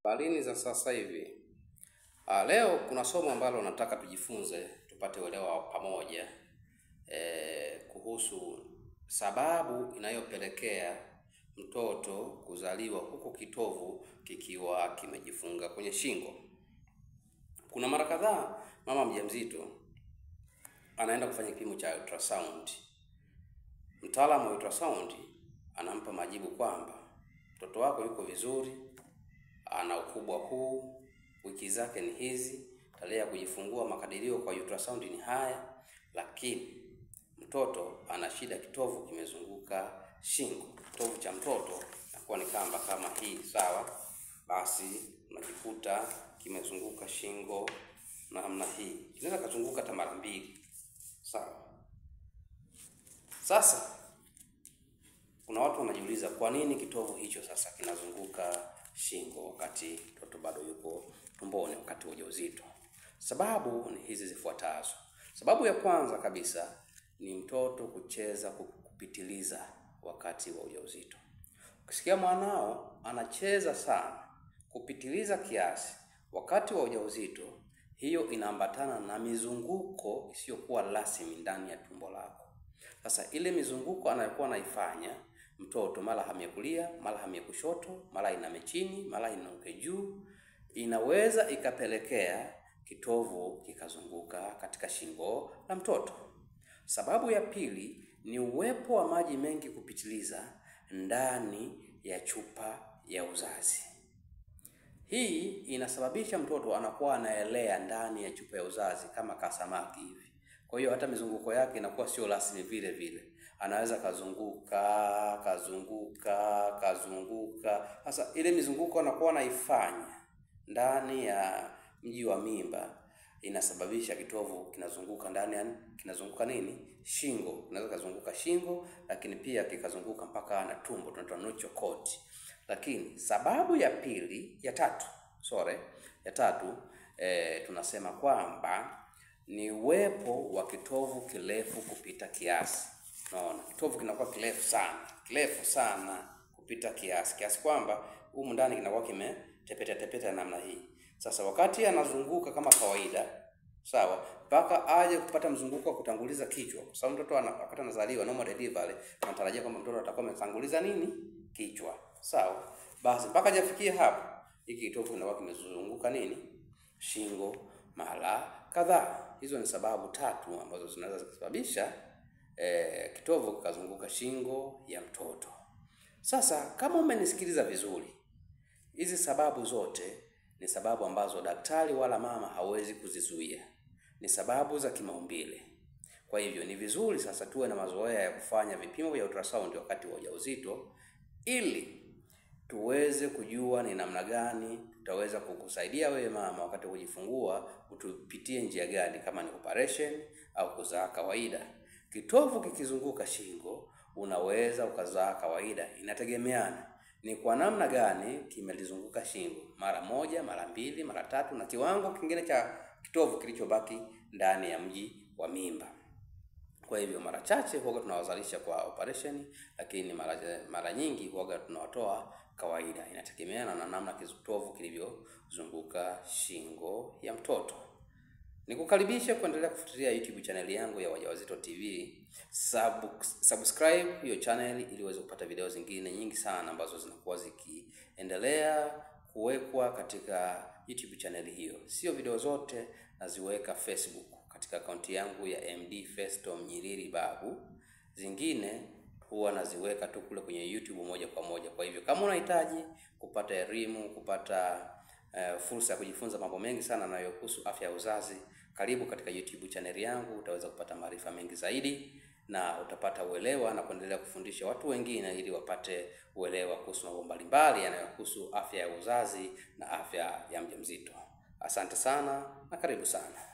Balini za sasa hivi. Leo kuna somo ambalo nataka tujifunze, tupate uelewa pamoja kuhusu sababu inayopelekea mtoto kuzaliwa huko kitovu kikiwa kimejifunga kwenye shingo. Kuna mara kadhaa mama mjamzito anaenda kufanya kipimo cha ultrasound. Mtaalamu wa ultrasound anampa majibu kwamba mtoto wako yuko vizuri, ana ukubwa huu, wiki zake ni hizi, tarehe ya kujifungua makadirio kwa ultrasound ni haya, lakini mtoto ana shida, kitovu kimezunguka shingo. Kitovu cha mtoto inakuwa ni kamba kama hii, sawa? Basi unajikuta kimezunguka shingo namna hii. Kinaweza kuzunguka hata mara mbili. Sawa? Sasa kuna watu wanajiuliza kwa nini kitovu hicho sasa kinazunguka shingo wakati mtoto bado yuko tumboni wakati wa ujauzito. Sababu ni hizi zifuatazo. Sababu ya kwanza kabisa ni mtoto kucheza kupitiliza wakati wa ujauzito. Ukisikia mwanao anacheza sana, kupitiliza kiasi wakati wa ujauzito, hiyo inaambatana na mizunguko isiyokuwa rasmi ndani ya tumbo lako. Sasa ile mizunguko anayokuwa anaifanya mtoto, mara hamia kulia, mara hamia kushoto, mara iname chini, mara inuke juu, inaweza ikapelekea kitovu kikazunguka katika shingo la mtoto. Sababu ya pili ni uwepo wa maji mengi kupitiliza ndani ya chupa ya uzazi. Hii inasababisha mtoto anakuwa anaelea ndani ya chupa ya uzazi kama kasamaki hivi. Kwa hiyo hata mizunguko yake inakuwa sio rasmi vile vile. Anaweza kazunguka. Sasa ile mizunguko anakuwa anaifanya ndani ya mji wa mimba inasababisha kitovu kinazunguka ndani, kinazunguka nini? Shingo. Kinaweza kuzunguka shingo, lakini pia kikazunguka mpaka na tumbo, tunaita nocho cord. Lakini sababu ya tatu tunasema kwamba ni uwepo wa kitovu kirefu kupita kiasi. Unaona, kitovu kinakuwa kirefu sana kupita kiasi kwamba humu ndani kinakuwa kimetepeta namna hii. Sasa wakati anazunguka kama kawaida, sawa, mpaka aje kupata mzunguko wa kutanguliza kichwa. Kwa sababu mtoto wakati anazaliwa, normal delivery, tunatarajia kwamba mtoto atakuwa ametanguliza nini? Kichwa. Sawa? Basi mpaka hajafikia hapo, hiki kitovu kinakuwa kimezunguka nini? Shingo mara kadhaa. Hizo ni sababu tatu ambazo zinaweza kusababisha kitovu kikazunguka shingo ya mtoto. Sasa kama umenisikiliza vizuri, hizi sababu zote ni sababu ambazo daktari wala mama hawezi kuzizuia. Ni sababu za kimaumbile. Kwa hivyo ni vizuri sasa tuwe na mazoea ya kufanya vipimo vya ultrasound wakati wa ujauzito, ili tuweze kujua ni namna gani tutaweza kukusaidia wewe mama wakati wa kujifungua, utupitie njia gani, kama ni operation au kuzaa kawaida. Kitovu kikizunguka shingo, unaweza ukazaa kawaida. Inategemeana ni kwa namna gani kimelizunguka shingo, mara moja, mara mbili, mara tatu, na kiwango kingine cha kitovu kilichobaki ndani ya mji wa mimba. Kwa hivyo mara chache huwa tunawazalisha kwa operation, lakini mara nyingi huwa tunawatoa kawaida. Inategemeana na namna kitovu kilivyozunguka shingo ya mtoto. Nikukaribisha kuendelea kufuatilia YouTube channel yangu ya Wajawazito TV. Subscribe hiyo channel ili uweze kupata video zingine nyingi sana ambazo zinakuwa zikiendelea kuwekwa katika YouTube channel hiyo. Sio video zote naziweka Facebook katika akaunti yangu ya MD Festo Mnyiriri Babu. Zingine huwa naziweka tu kule kwenye YouTube moja kwa moja. Kwa hivyo kama unahitaji kupata elimu, kupata fursa ya kujifunza mambo mengi sana yanayohusu afya ya uzazi, karibu katika YouTube channel yangu. Utaweza kupata maarifa mengi zaidi na utapata uelewa na kuendelea kufundisha watu wengine ili wapate uelewa kuhusu mambo mbalimbali yanayohusu afya ya uzazi na afya ya mjamzito. Asante sana na karibu sana.